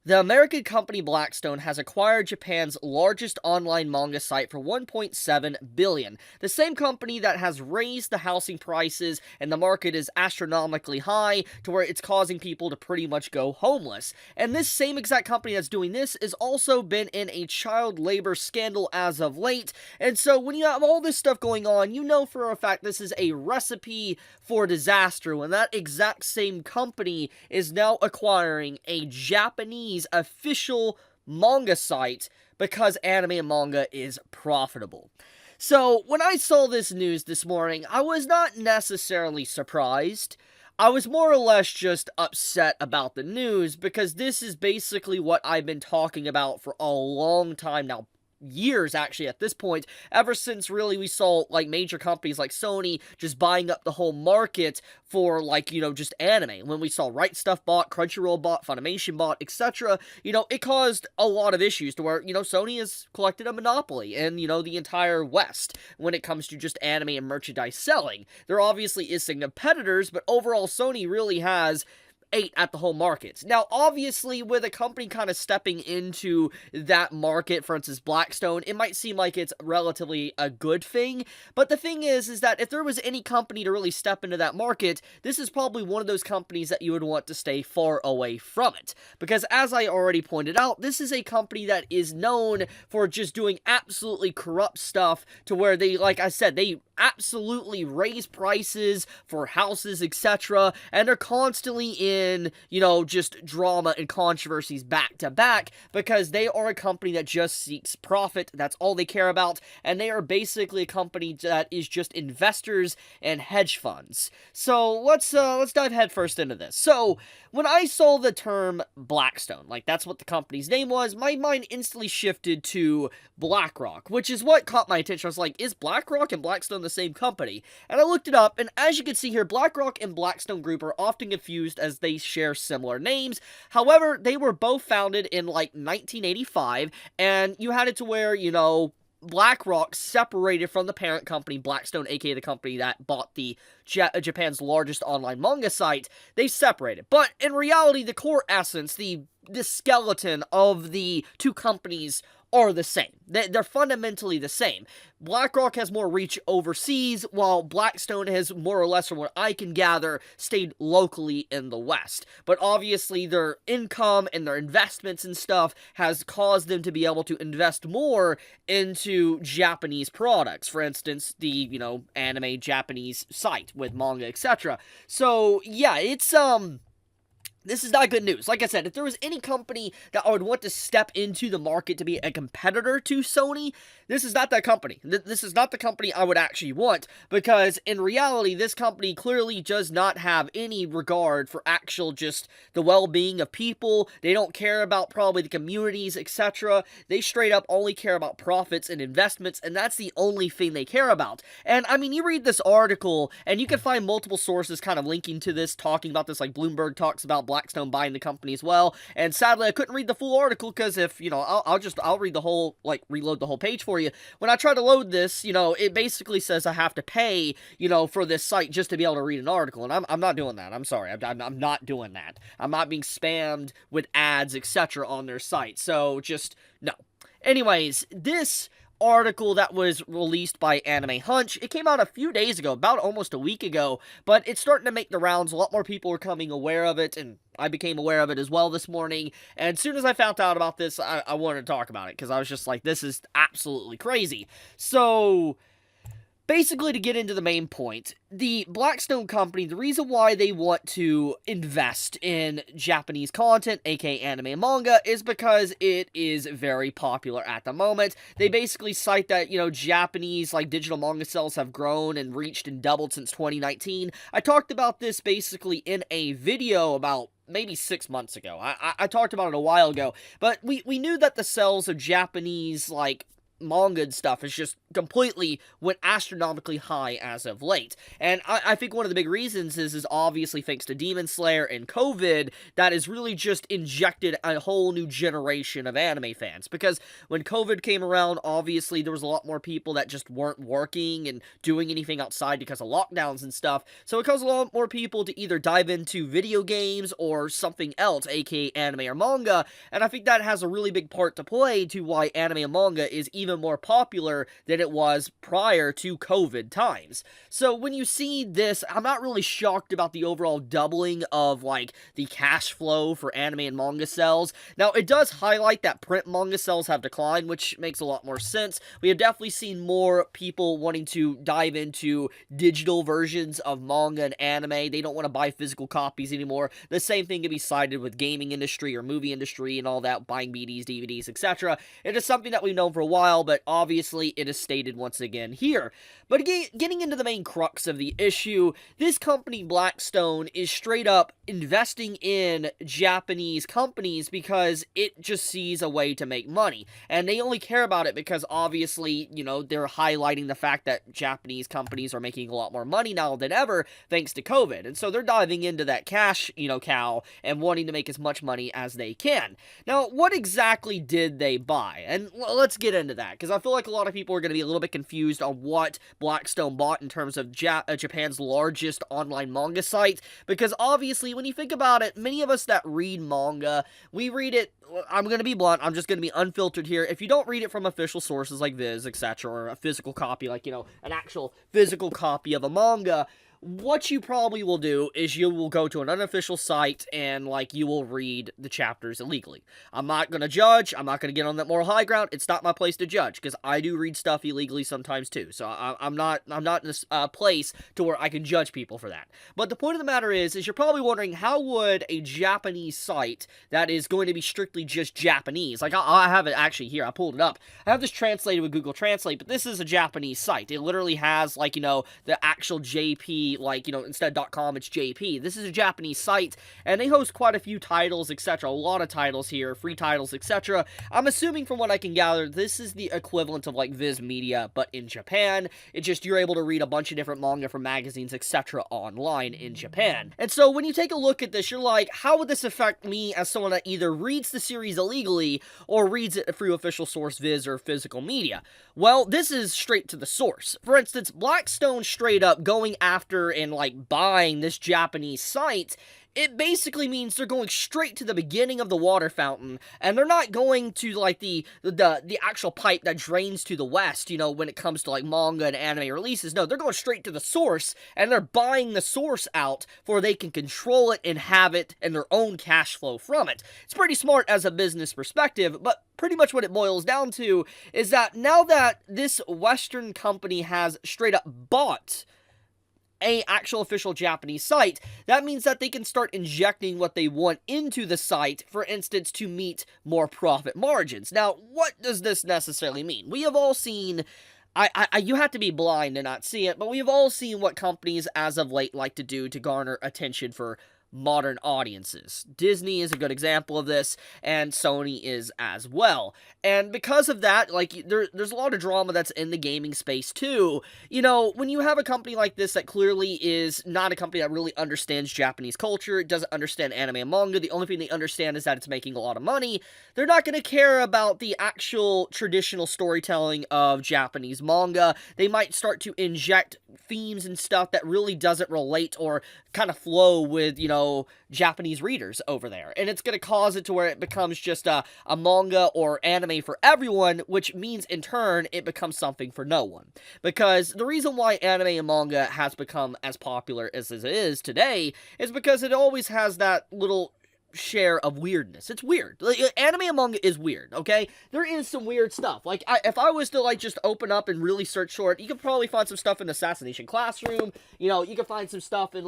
The American company Blackstone has acquired Japan's largest online manga site for 1.7 billion. The same company that has raised the housing prices and the market is astronomically high to where it's causing people to pretty much go homeless. And this same exact company that's doing this has also been in a child labor scandal as of late. And so when you have all this stuff going on, you know for a fact this is a recipe for disaster when that exact same company is now acquiring a Japanese official manga site because anime and manga is profitable. So, when I saw this news this morning, I was not necessarily surprised. I was more or less just upset about the news because this is basically what I've been talking about for a long time now, years actually at this point, ever since really we saw like major companies like Sony just buying up the whole market for like, just anime. When we saw Right Stuff bought, Crunchyroll bought, Funimation bought, etc., it caused a lot of issues to where, Sony has collected a monopoly in, the entire West when it comes to just anime and merchandise selling. There obviously is some competitors, but overall Sony really has eight at the whole market. Now, obviously, with a company kind of stepping into that market, for instance, Blackstone, it might seem like it's relatively a good thing, but the thing is that if there was any company to really step into that market, this is probably one of those companies that you would want to stay far away from it. Because as I already pointed out, this is a company that is known for just doing absolutely corrupt stuff to where they, like I said, they absolutely raise prices for houses, etc., and they're constantly in, just drama and controversies back to back because they are a company that just seeks profit. That's all they care about, and they are basically a company that is just investors and hedge funds. So let's dive headfirst into this. So when I saw the term Blackstone, like that's what the company's name was, my mind instantly shifted to Blackrock, which is what caught my attention. I was like, is Blackrock and Blackstone the same company? And I looked it up, and as you can see here, Blackrock and Blackstone Group are often confused as they share similar names. However, they were both founded in like 1985, and you had it to where, Blackrock separated from the parent company, Blackstone, aka the company that bought the Japan's largest online manga site. They separated. But in reality, the core essence, the skeleton of the two companies are the same. They're fundamentally the same. BlackRock has more reach overseas, while Blackstone has more or less, from what I can gather, stayed locally in the West. But obviously their income and their investments and stuff has caused them to be able to invest more into Japanese products. For instance, the, anime Japanese site with manga, etc. So, yeah, this is not good news. Like I said, if there was any company that I would want to step into the market to be a competitor to Sony, this is not that company. This is not the company I would actually want, because in reality, this company clearly does not have any regard for actual just the well-being of people. They don't care about probably the communities, etc. They straight up only care about profits and investments, and that's the only thing they care about. And I mean, you read this article, and you can find multiple sources kind of linking to this, talking about this, like Bloomberg talks about Blackstone buying the company as well. And sadly, I couldn't read the full article because if, I'll read the whole, reload the whole page for you. When I try to load this, it basically says I have to pay, for this site just to be able to read an article. And I'm not doing that. I'm sorry. I'm not doing that. I'm not being spammed with ads, etc. on their site. So just, no. Anyways, this article that was released by Anime Hunch, it came out a few days ago, about almost a week ago, but it's starting to make the rounds. A lot more people are coming aware of it, and I became aware of it as well this morning. And as soon as I found out about this, I wanted to talk about it, because I was just like, this is absolutely crazy. So basically, to get into the main point, the Blackstone company, the reason why they want to invest in Japanese content, aka anime and manga, is because it is very popular at the moment. They basically cite that, Japanese, digital manga sales have grown and reached and doubled since 2019. I talked about this basically in a video about maybe 6 months ago. I talked about it a while ago, but we knew that the sales of Japanese, manga and stuff has just completely went astronomically high as of late. And I think one of the big reasons is obviously thanks to Demon Slayer and COVID, that has really just injected a whole new generation of anime fans. Because when COVID came around, obviously there was a lot more people that just weren't working and doing anything outside because of lockdowns and stuff. So it caused a lot more people to either dive into video games or something else, aka anime or manga. And I think that has a really big part to play to why anime and manga is even more popular than it was prior to COVID times. So when you see this, I'm not really shocked about the overall doubling of, like, the cash flow for anime and manga sales. Now, it does highlight that print manga sales have declined, which makes a lot more sense. We have definitely seen more people wanting to dive into digital versions of manga and anime. They don't want to buy physical copies anymore. The same thing can be cited with gaming industry or movie industry and all that, buying BDs, DVDs, etc. It is something that we've known for a while, but obviously it is stated once again here. But again, getting into the main crux of the issue, this company, Blackstone, is straight up investing in Japanese companies because it just sees a way to make money. And they only care about it because obviously, you know, they're highlighting the fact that Japanese companies are making a lot more money now than ever thanks to COVID. And so they're diving into that cash, cow and wanting to make as much money as they can. Now, what exactly did they buy? And let's get into that, because I feel like a lot of people are going to be a little bit confused on what Blackstone bought in terms of Japan's largest online manga site, because obviously when you think about it, many of us that read manga, we read it, I'm going to be blunt, I'm just going to be unfiltered here. If you don't read it from official sources like Viz, etc., or a physical copy, like, an actual physical copy of a manga, what you probably will do is you will go to an unofficial site and, you will read the chapters illegally. I'm not going to judge. I'm not going to get on that moral high ground. It's not my place to judge, because I do read stuff illegally sometimes too. So I'm not in this place to where I can judge people for that. But the point of the matter is you're probably wondering, how would a Japanese site that is going to be strictly just Japanese, I have it actually here, I pulled it up. I have this translated with Google Translate, but this is a Japanese site. It literally has, the actual JP, instead of .com, it's JP. This is a Japanese site, and they host quite a few titles, etc. A lot of titles here, free titles, etc. I'm assuming from what I can gather, this is the equivalent of, Viz Media, but in Japan. It's just you're able to read a bunch of different manga from magazines, etc. online in Japan. And so when you take a look at this, you're like, how would this affect me as someone that either reads the series illegally or reads it through official source Viz or physical media? Well, this is straight to the source. For instance, Blackstone straight up going after and buying this Japanese site, it basically means they're going straight to the beginning of the water fountain, and they're not going to the actual pipe that drains to the west, when it comes to manga and anime releases. No, they're going straight to the source, and they're buying the source out for they can control it and have it and their own cash flow from it. It's pretty smart as a business perspective, but pretty much what it boils down to is that now that this Western company has straight up bought a actual official Japanese site, that means that they can start injecting what they want into the site, for instance, to meet more profit margins. Now, what does this necessarily mean? We have all seen, you have to be blind to not see it, but we have all seen what companies as of late like to do to garner attention for modern audiences. Disney is a good example of this, and Sony is as well. And because of that, there's a lot of drama that's in the gaming space too. When you have a company like this that clearly is not a company that really understands Japanese culture, it doesn't understand anime and manga, the only thing they understand is that it's making a lot of money, they're not going to care about the actual traditional storytelling of Japanese manga. They might start to inject themes and stuff that really doesn't relate or kind of flow with, Japanese readers over there. And it's going to cause it to where it becomes just a manga or anime for everyone, which means in turn it becomes something for no one. Because the reason why anime and manga has become as popular as it is today is because it always has that little share of weirdness. It's weird. Anime and manga is weird, okay? There is some weird stuff. If I was to, just open up and really search for it, you could probably find some stuff in Assassination Classroom. You could find some stuff in,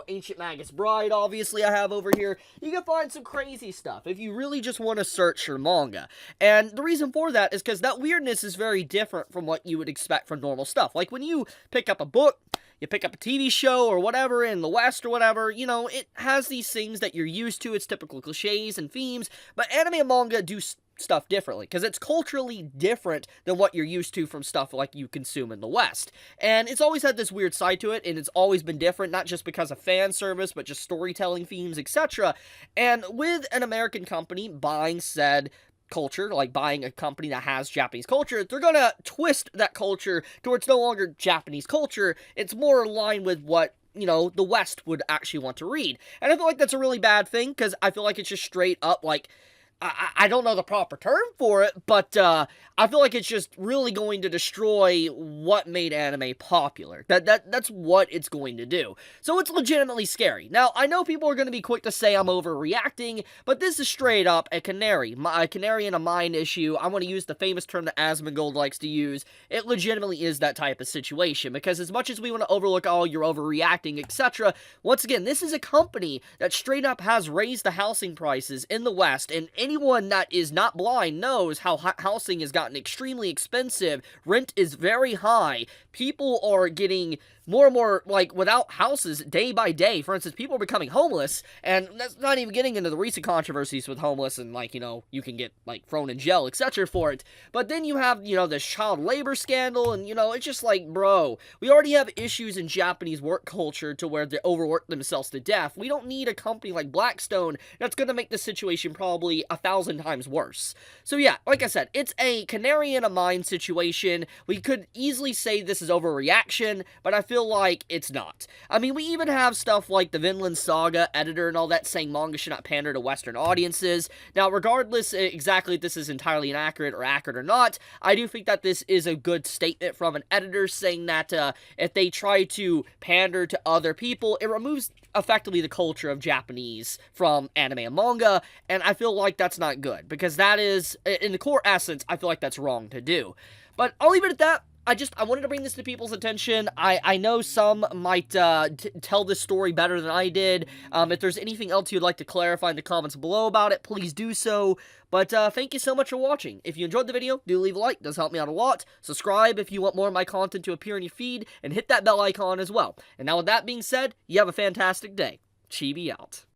Ancient Magus Bride, obviously, I have over here. You can find some crazy stuff if you really just want to search for manga. And the reason for that is because that weirdness is very different from what you would expect from normal stuff. When you pick up a book, you pick up a TV show or whatever in the West or whatever, it has these things that you're used to, its typical cliches and themes, but anime and manga do stuff differently, because it's culturally different than what you're used to from stuff like you consume in the West. And it's always had this weird side to it, and it's always been different, not just because of fan service, but just storytelling themes, etc. And with an American company buying said culture, like buying a company that has Japanese culture, they're gonna twist that culture to where it's no longer Japanese culture, it's more in line with what, you know, the West would actually want to read. And I feel like that's a really bad thing, because I feel like it's just straight up, like, I don't know the proper term for it, but I feel like it's just really going to destroy what made anime popular. That's what it's going to do. So it's legitimately scary. Now, I know people are going to be quick to say I'm overreacting, but this is straight up a canary in a mine issue. I want to use the famous term that Asmongold likes to use. It legitimately is that type of situation, because as much as we want to overlook, oh, you're overreacting, etc., once again, this is a company that straight up has raised the housing prices in the West, and anyone that is not blind knows how housing has gotten extremely expensive. Rent is very high. People are getting more and more, like, without houses day by day. For instance, people are becoming homeless, and that's not even getting into the recent controversies with homeless and, like, you know, you can get, like, thrown in jail, etc. for it. But then you have, you know, this child labor scandal, and, you know, it's just like, bro, we already have issues in Japanese work culture to where they overwork themselves to death. We don't need a company like Blackstone that's going to make the situation probably 1,000 times worse. So yeah, like I said, it's a canary in a mine situation. We could easily say this is overreaction, but I feel like it's not. I mean, we even have stuff like the Vinland Saga editor and all that saying manga should not pander to Western audiences. Now, regardless exactly if this is entirely inaccurate or accurate or not, I do think that this is a good statement from an editor saying that if they try to pander to other people, it removes effectively the culture of Japanese from anime and manga, and I feel like that's not good, because that is, in the core essence, I feel like that's wrong to do. But I'll leave it at that. I wanted to bring this to people's attention. I know some might tell this story better than I did. If there's anything else you'd like to clarify in the comments below about it, please do so. But thank you so much for watching. If you enjoyed the video, do leave a like. It does help me out a lot. Subscribe if you want more of my content to appear in your feed, and hit that bell icon as well. And now with that being said, you have a fantastic day. Chibi out.